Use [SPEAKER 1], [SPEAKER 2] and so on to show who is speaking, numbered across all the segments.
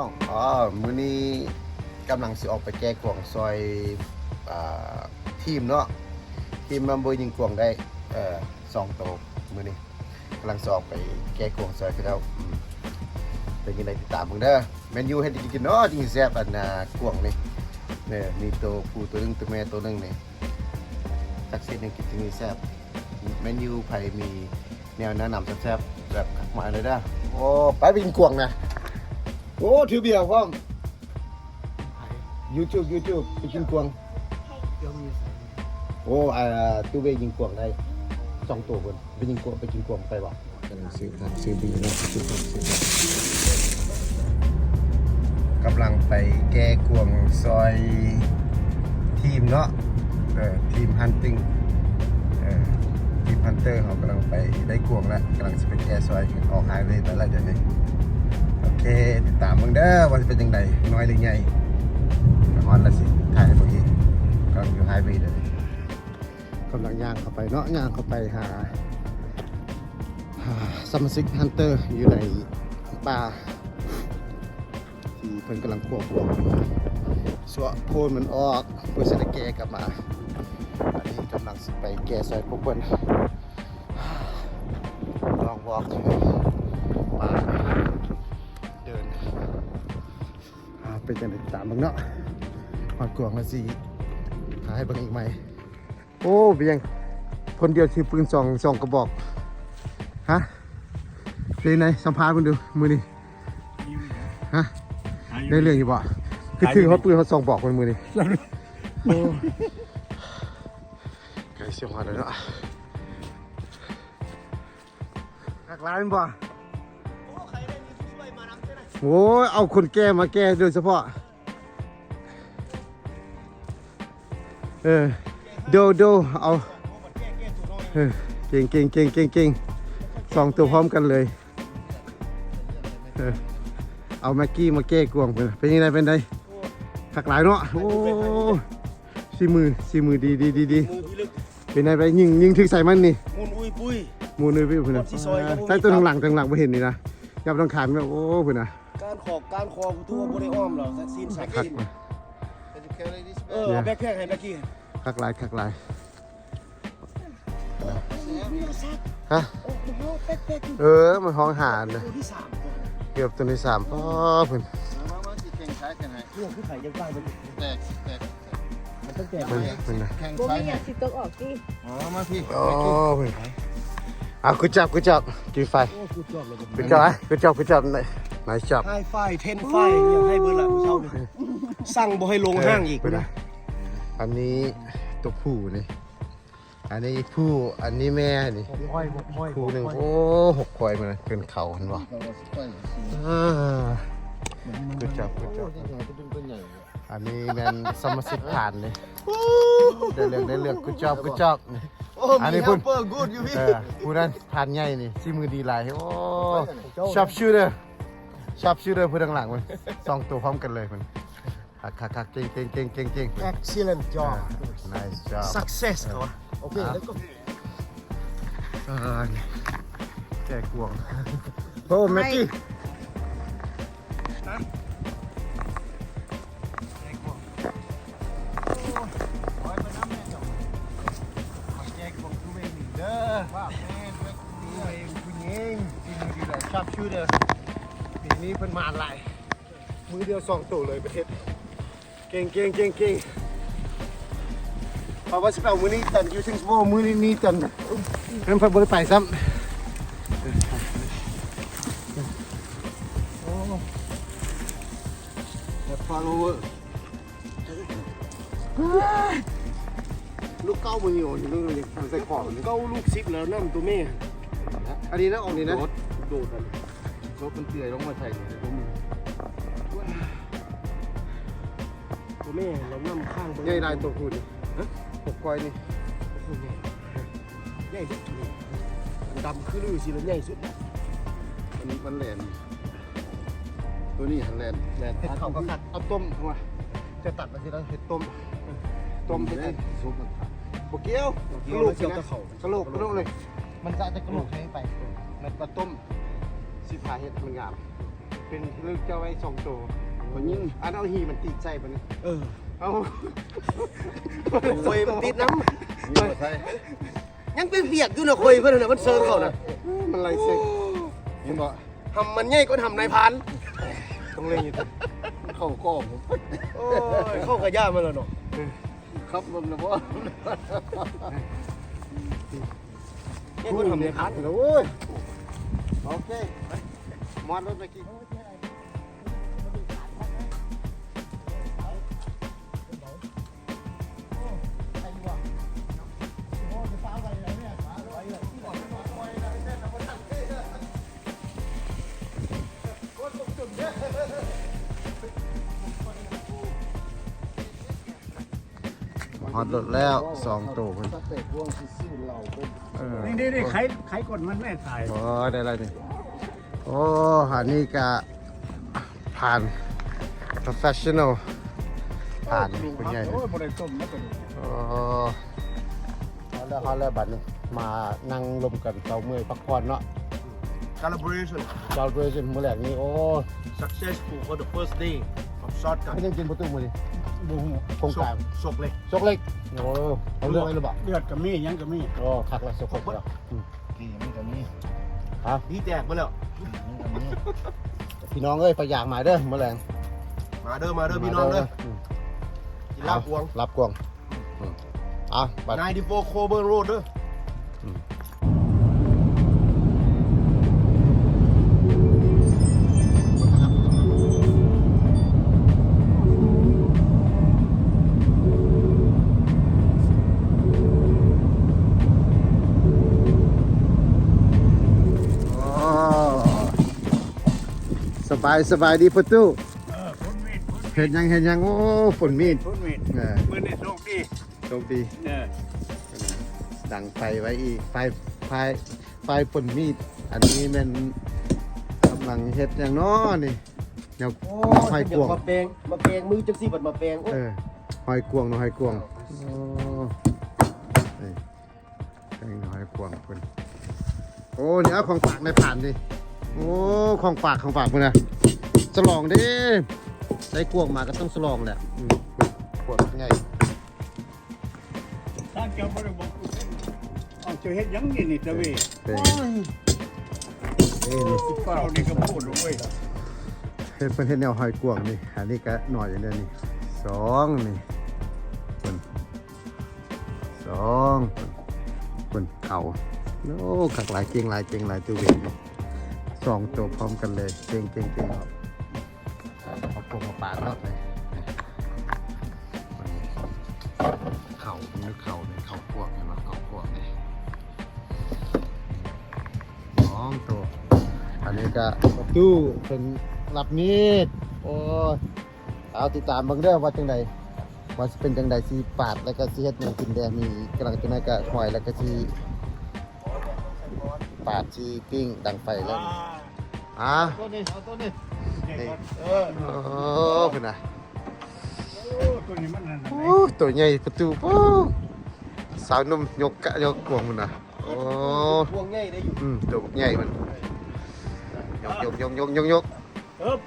[SPEAKER 1] องมื้อนี้กำลังสิออกไปแก้กวางซอยทีมเนาะทีมมัมเบอร์ยิงกวางได้2 โตมื้อนี้กำลังสิออกไปแก้กวางซอยเขาเป็นยังไงติดตามมึงเด้อแมนยูเฮ็ดกินเนาะจริงแซ่บอันกวางนี่เนี่ยมีตัวผู้ตัวนึงตัวแม่ตัวนึงนี่จักเส้นยังกินจริงแซ่บแมนยูไผมีแนวแนะนำแซ่บๆแบบมาเลยเด้อโอ้ไปกินกวางนะโอ้ถือเบียร์พร้อม YouTube ไปกินกวางโอ้ตู้เบยิงกวางได้2 ตัวคนไปยิงกวางไปกินกวางไปบ่กำลังซื้อเบียร์นะกำลังไปแก้กวางซอยทีมเนาะทีมฮันติงทีมฮันเตอร์เขากำลังไปได้กวางแล้วกำลังจะไปแก้ซอยออกไฮเวย์ไปแล้วเดี๋ยวนี้โอเคติดตามมึงเด้อว่าจะเป็นยังไงน้อยหรือใหญ่ฮอนละสิถ่ายให้พวกนี้กำลังอยู่ไฮเวย์เลยกำลังย่างเข้าไปเนาะย่างเข้าไปหาซัมมอร์ซิกฮันเตอร์อยู่ในป่าที่เพิ่นกำลังควบสวะโพนมันออกเพื่อจะได้แก้กลับมาอันนี้กำลังไปแก้ซอยพวกเพิ่นลองวอล์กป่าเดินเป็นจังได๋ตามเบิ่งเนาะฮอดกวางละสิหาให้เบิ่งอีกไหมโอ้เบียงคนเดียวถือปืน2กระบอกฮะเป็นไงสัมภาษณ์เพิ่นดูมื้อนี้ฮะได้เรื่องอยู่บ่คือถือเขาปืนเขา2บอกคนมื้อนี้โอ้ไกลเสียงฮอดแล้วเนาะหักล้านบ่โอ้ยเอาคนแก้มาแก้โดยเฉพาะดูเอาเก่ง2 ตัวพร้อมกันเลยเอาแม็กกี้มาแก้กวงเป็นยังไงเป็นไงหักหลายเนาะโอ้สี่มือดีเป็นไงไปยิงถึงใส่มันนี่มูนอุ้ยปุ้ยเพื่อนใส่ตัวทางหลังไม่เห็นนี่นะยับต้องขานแบบโอ้เพื่อนนะ
[SPEAKER 2] การคอตัวบริอ้อมเหรอสักซีนสักซีนแบกแข้งให้แบกกี้
[SPEAKER 1] คักลายฮะมันห้องหาดเลยเกือบตัวที่3พ่อเพื่อน
[SPEAKER 2] คือไข่ยังใต้มันมันต้องแตก
[SPEAKER 1] มันนะ
[SPEAKER 3] บ่มีอยากสิตกออกสิ
[SPEAKER 1] มาพี่โอ้เพื่อนกูจับจุดไฟกูจับไหนจับ
[SPEAKER 2] ให้ไฟ10 ไฟยังให้เบอร์ละผู้เช่านี่สั่งบ่ให้ลงห้างอีกนะ
[SPEAKER 1] อันนี้ตัวผู้นี่อันนี้ผู้อันนี้แม่นี่ผู้หนึ่งโอ้6 ควายมันเกินเขาเห็นป่ะกูจับอันนี้แมนสมาชิกผ่านเลยได้เรื่องกูจับอันนี้พูดผู้นั้นผ่านใหญ่นี่ซีมือดีลายโอ้ชอบชื่อเด้อผู้ดังหลังมัน2 ตัวพร้อมกันเลยมันคักเก่ง
[SPEAKER 2] excellent job
[SPEAKER 1] nice job
[SPEAKER 2] success เขาโอเคแล้วก็
[SPEAKER 1] แก่กวงโอ้แม็กกี้ชอบชื่อเด้อปีนี้เป็นมาหลายมือเดียว2 ตัวเลยประเทศเก่งเพราะว่า10 มื้อนี้ตันอยู่ถึง10มื้อนี้ตันงั้นพอบ่ได้ไปซ้ำโอ้แต่ฟอลโลเวอร์ลูกเก้ามันอยู่นึงเลยทางใส่ของ
[SPEAKER 2] เก้าลูก10แล้วน้ำตัวแม่
[SPEAKER 1] อันนี้นะออกนี่นะ
[SPEAKER 2] โดดกันโดดมันเปื่อยลงมาใส่ตัวแม่เราน้ำข้าง
[SPEAKER 1] ใหญ่ลายตัวคุณ6 ควายนี่
[SPEAKER 2] ใหญ่สุดดำคือลือสิแล้วใหญ่สุด
[SPEAKER 1] อันนี้มันแหลนตัวนี้แหลนเห็ดเขาก็ขัดเอาต้มมาจะตัดมาทีละเห็ดต้มเห็ดซุปบกเกี้ยวกระโหลกเลยมันจะกระโหลกให้ไปมันต้มสิพาเห็ดมันงาม
[SPEAKER 3] เป็นเลือกเจ้าไว้2ตัว
[SPEAKER 2] คนยิ่ง
[SPEAKER 3] อันเอาหีมันติดใจปะเนี่ย เอา
[SPEAKER 4] คอยมันติดน้
[SPEAKER 2] มีบ่ใช่
[SPEAKER 4] ำยังเป็นเปียกอยู่นะคอยเพื่อนน่ะมันเซิร์ฟเขาน่ะ
[SPEAKER 3] มันไรเซ็ก
[SPEAKER 2] มีบ่
[SPEAKER 4] ทำมันง่ายก็ทำนายพราน
[SPEAKER 3] ต้องเล่นอยู่
[SPEAKER 2] เข้าก้อผม
[SPEAKER 4] โอ้ยเข้ากระย่ามาแล้วเนาะ
[SPEAKER 2] ครับมันนะบ่
[SPEAKER 4] ง่ายก็ทำนายพราน
[SPEAKER 3] โอ้ยโอเคมอดรถไปกี่
[SPEAKER 1] ฮอตรถแล้ว2ตัวเพิ่น
[SPEAKER 2] ตั้งแต่พวงซิ่วเราเป็น
[SPEAKER 3] นี่ใครกดมันแม่ถ่าย
[SPEAKER 1] โอ้ได้แล้วนี่โอ้อันนี้ก็ผ่าน professional ผ่านคุณใหญ่เลย
[SPEAKER 3] โอ้ยบริต้มนะตัวนี้
[SPEAKER 1] โอ้ฮอตแล้วบัดนี้มานั่งลมกันเตาเมื่อยพักผ่อนเนาะ
[SPEAKER 4] calibration
[SPEAKER 1] เจ้าด้วยเช่นมื้อแรกนี้โอ้
[SPEAKER 4] successful for the first day of shotgun
[SPEAKER 1] ไม่ได้กินประตูมื้อนี้
[SPEAKER 3] บูฮู
[SPEAKER 1] โครงการ
[SPEAKER 4] สกเลย
[SPEAKER 1] ซกเล็กโอ้เอาเรื่องไว้หรือเปล่า
[SPEAKER 3] เลือดกับมียังกับมี
[SPEAKER 1] โอ้คักแล้วซกเล็กแล้ว
[SPEAKER 2] กี่มีแต่นี้
[SPEAKER 1] ฮะ
[SPEAKER 4] นี่แตกมาแล้ว
[SPEAKER 2] มีแต่นี้
[SPEAKER 1] พี่น้องเอ้ยไปอยากมาเด้อมื้อแรง
[SPEAKER 4] มาเด้อพี่น้องเด้อกินลาบกวง
[SPEAKER 1] รับกวงเอาบัด
[SPEAKER 4] 94 Coburn Road เด้อ
[SPEAKER 1] สบายดีประตู
[SPEAKER 3] ฝนมีด
[SPEAKER 1] เห็นยังโอ้ฝนมีด
[SPEAKER 3] ฝนมีด
[SPEAKER 1] เออ
[SPEAKER 3] มือนี่โชคดี
[SPEAKER 1] โชคดี
[SPEAKER 3] เนี่ย
[SPEAKER 1] ดังไฟไว้อีกไฟฝนมีด อันนี้มันกำลังเฮ็ดอย่างน้อนี่เดี๋ยว
[SPEAKER 4] โอ้
[SPEAKER 1] หอย
[SPEAKER 4] ย
[SPEAKER 1] กวง
[SPEAKER 4] มาแปลงมือจังซี่บัดมาแปลงโอ้
[SPEAKER 1] หอยกวงหอยกวงโอ้นี่แกงหอยกวงเพิ่นโอ้นี่เอาของฝากในผ่านดิโอ้ของฝากเพิ่นนะฉลองดิได้กวงมาก็ต้องฉลองแหละขวดใหญ่
[SPEAKER 3] ท่านเจ้าบริบอกเอาเจะเฮ็ดยังนี่ตะเวย
[SPEAKER 1] เป็นนี่
[SPEAKER 3] ก็เรานี่ก็พูดเว้ย
[SPEAKER 1] เฮ็ดเพิ่นเฮ็ดแนวหอยกวงนี่อันนี้ก็หน่อยอย่างเดียวนี่สองนี่เพิ่นสองเพิ่นเข่าโอ้ขักหลายเก่งหลายตัวเวทนี่สองตัวพร้อมกันเลยเก่งครับเอาพวงมาปาดแล้วเลยเข่าเนื้อเข่าเลยเข่าพวกเห็นไหมเข่าพวกนี่สองตัวอันนี้ก็ประตูเป็นรับมีดโอ้ยเอาติดตามเบิ่งเด้อว่าจังใดว่าสิเป็นจังใดสิปาดแล้วก็สิเฮ็ดหยังกินแดมีกำลังจะนั่นก็หอยแล้วก็สิปาดสิปิ้งดังไฟแล้วอ่ะ
[SPEAKER 3] ตัวนี้เอาตัวนี้
[SPEAKER 1] นี่โอ้เพิ่นน่ะ
[SPEAKER 3] ตัวนี้มันนั่น
[SPEAKER 1] โอ้ตัวใหญ่ประตูโอ้สาวหนุ่มยกกวงมันน่ะโอ้
[SPEAKER 4] พวงง่ายได้อยู่
[SPEAKER 1] ตัวบักใหญ่มันยก
[SPEAKER 3] เอ๊บ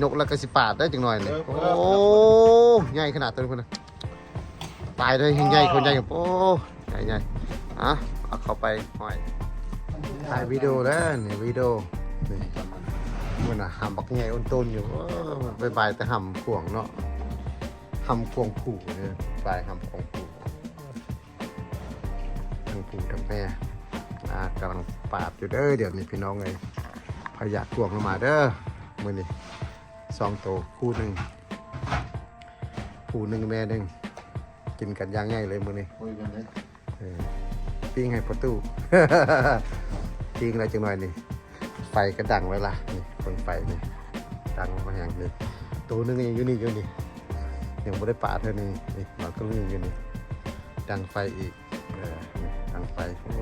[SPEAKER 1] ยกแล้วก็สิปาดได้จังหน่อยนี่โอ้ใหญ่ขนาดตัวนี้พุ่นน่ะตายเลยใหญ่คนใหญ่โอ้ใหญ่อ่ะเอาเข้าไปห้อยถ่ายวิดีโอแล้วนี่วิดีโอนี่มันน่ะหำบักใหญ่อ้นต้นอยู่บายแต่หำขวงเนาะหำขวงผู่เนี่ยบายหำขวงผู่ทั้งผู่ทั้งแม่กำลังปาดอยู่เด้อเดี๋ยวนี้พี่น้องเลยพยากวงลงมาเด้อมือนี่2 ตัวคู่หนึ่งแม่หนึ่งกินกันย่างง่ายเลยมือนี่
[SPEAKER 2] คุยกันเลย
[SPEAKER 1] ปิ้งให้ประตู ปิ้งอะไรจังหน่อยนี่ไฟก็ดังไว้ละนี่คนไฟนี่ดังมาอย่างนี้ตัวหนึงยังอยู่นี่ยังไม่ได้ปาดเท่านี้นี่มันก็ลื่นอยู่นี่ดังไฟอีกนี่ดังไฟโอ้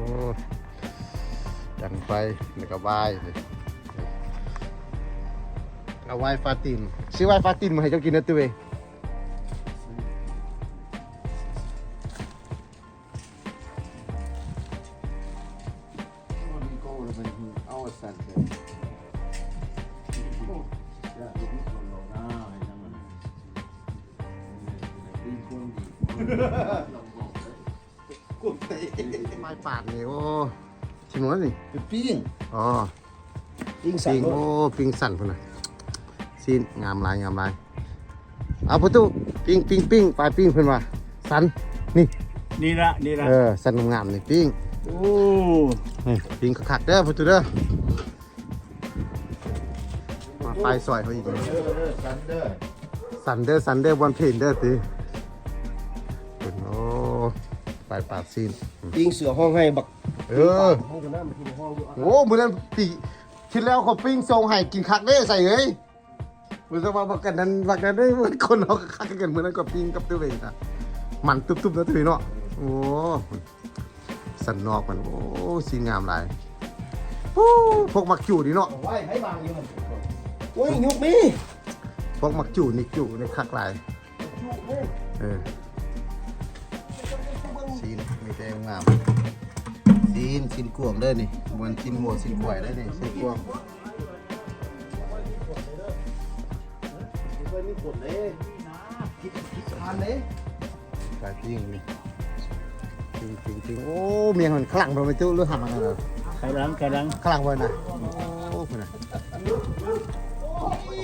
[SPEAKER 1] ดังไฟแล้วก็วายนี่เอาวายฟาตินซื้อวายฟาตินมาให้เจ้ากินนะตัวเอง
[SPEAKER 2] มันโก้แล้วมันเอาสั่นเลย
[SPEAKER 3] โอ้
[SPEAKER 1] ไม้ปาดนี่โอ้ชิมวะนี่
[SPEAKER 3] เป็นปิ้ง
[SPEAKER 1] อ๋อ
[SPEAKER 3] ปิ้งสั่
[SPEAKER 1] ปิ
[SPEAKER 3] ง
[SPEAKER 1] งโอ้ปิงสั่นพุ่นน่ะซีนงามหลายงามหลายเอาประตูปิ้งปลายปิ้งเพิ่นว่าสันนี่
[SPEAKER 3] นี่ละนี่ละ
[SPEAKER 1] สันงามๆนี่ปิ้ง
[SPEAKER 3] โอ้
[SPEAKER 1] นี่ปิ้งคักๆเด้อประตูเด้อมาไฟซอยเขาอีกนี่สันเด้อบนเพลนเด้อติเพิ่นโอ้ปลายปาดซีน
[SPEAKER 3] ปิ้งเสือห้องให้บัก
[SPEAKER 1] ห้องกันน้ำมากินห้องโอ้มื้อนั้นปีคิดแล้วเขาปิ้งทรงให้กินคักเด้ใส่เอ้ยมื้อสว่าบักกันนั้นได้คนเฮาคักกันมื้อนั้นก็ปิ้งกับตัวเองอ่ะมันตุ๊บๆแล้วตัวเนาะโอ้สันนอกมันโอ้สีงามหลายโอ้พวกมักจู่นี่เนาะ
[SPEAKER 3] ไว้ให้บางอยู่มันโอ้ยยุกมี
[SPEAKER 1] พวกมักจู่นี่จู่ในคักหลายซีนมีแต่งามซีนกวงเด้อนี่มันซีนหัวซีนกล้วยได้นี่ซีนกวง
[SPEAKER 3] เคยมีผลเลยคิดทานเลย
[SPEAKER 1] ปลาปิ้งนี่จริงโอ้เมียมันคลั่งไปตู้หรือทำอะไรนะ
[SPEAKER 3] ไข่ล้าง
[SPEAKER 1] คลั่งไปนะโอ้คุณนะ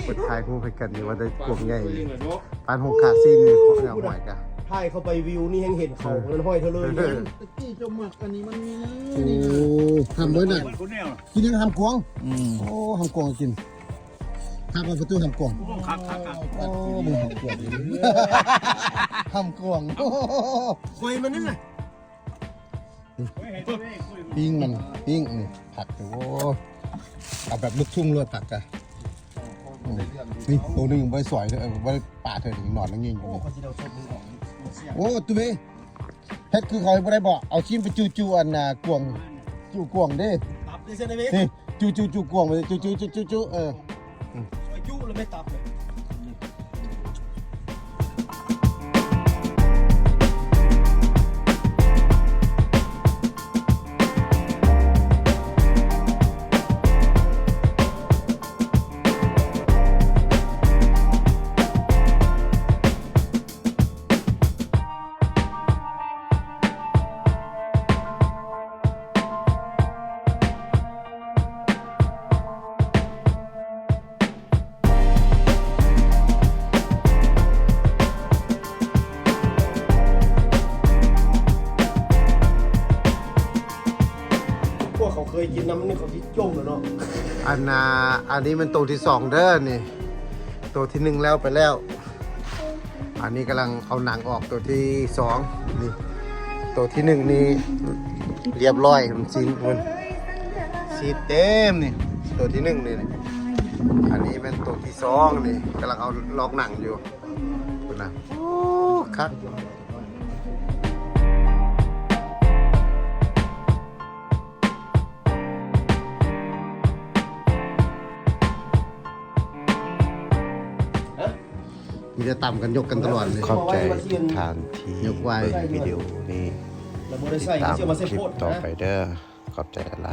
[SPEAKER 1] เปิดท้ายคู่ไปกันนี่ว่าได้กวงใหญ่ปานหงขาซีนนี่เขาเอาหอยกัน
[SPEAKER 3] ถ่ายเข้าไปวิวนี่ยังเห็นเขามันห้อยเธอเลย
[SPEAKER 2] ตะกี้เจ้าหมักอันนี้มันมี
[SPEAKER 1] โอ้ทำด้วยน่ะกินยังทำกวงโอ้ทำกวงกินทำไปประตูทำกวง
[SPEAKER 3] ครับ
[SPEAKER 1] โอ้มึงทำกวงทำกวงโอ้
[SPEAKER 3] คุยมันนั่นน่ะ
[SPEAKER 1] ปิ้งมันปิ้งนี่ผักโอ้เอาแบบลูกทุ่งเลยผักกันนี่ตัวนึงใบสวยเลยใบป่าเธอถึงนอนแล้วยิงอยู่นี่
[SPEAKER 3] เขาจะเอาชมมือออก
[SPEAKER 1] โอ้ตัวเบ้เพชรคือเขาไม่ได้บอกเอาชิ้นไปจูอันน่ะกวงจูกวงเด้
[SPEAKER 3] ตับเลยใช่ไหมเว้ย
[SPEAKER 1] นี่จูกวงไปจู
[SPEAKER 3] จุแล้วไม่ตับเลย พวกเขาเคยกินน้ำนี่เขาที่จ้งแล้วเนาะ
[SPEAKER 1] อันนี้มันตัวที่สองเด้อนี่ตัวที่หนึ่งแล้วไปแล้ว อันนี้กำลังเอาหนังออกตัวที่สองนี่ตัวที่หนึ่งนี่เรียบร้อยมันซีนมันซีนเต็มนี่ตัวที่หนึ่งนี่อันนี้เป็นตัวที่สองนี่กำลังเอาลอกหนังอยู่คุณนะโอ้คักมีจะต่ำกันยกกันตลอดเลย
[SPEAKER 2] ขอบใจทุกท่านที่
[SPEAKER 1] ยกไว้
[SPEAKER 2] เบิ่งวิดีโอนี้
[SPEAKER 3] แล้วบริ
[SPEAKER 2] ติด
[SPEAKER 3] ษัท
[SPEAKER 2] ตาม
[SPEAKER 3] เชื่อมาเซ็ต
[SPEAKER 2] คลิ
[SPEAKER 3] โค
[SPEAKER 2] ป
[SPEAKER 3] ตร
[SPEAKER 2] ต่อ
[SPEAKER 3] นะ
[SPEAKER 2] ไปเด้อขอบใจอะไร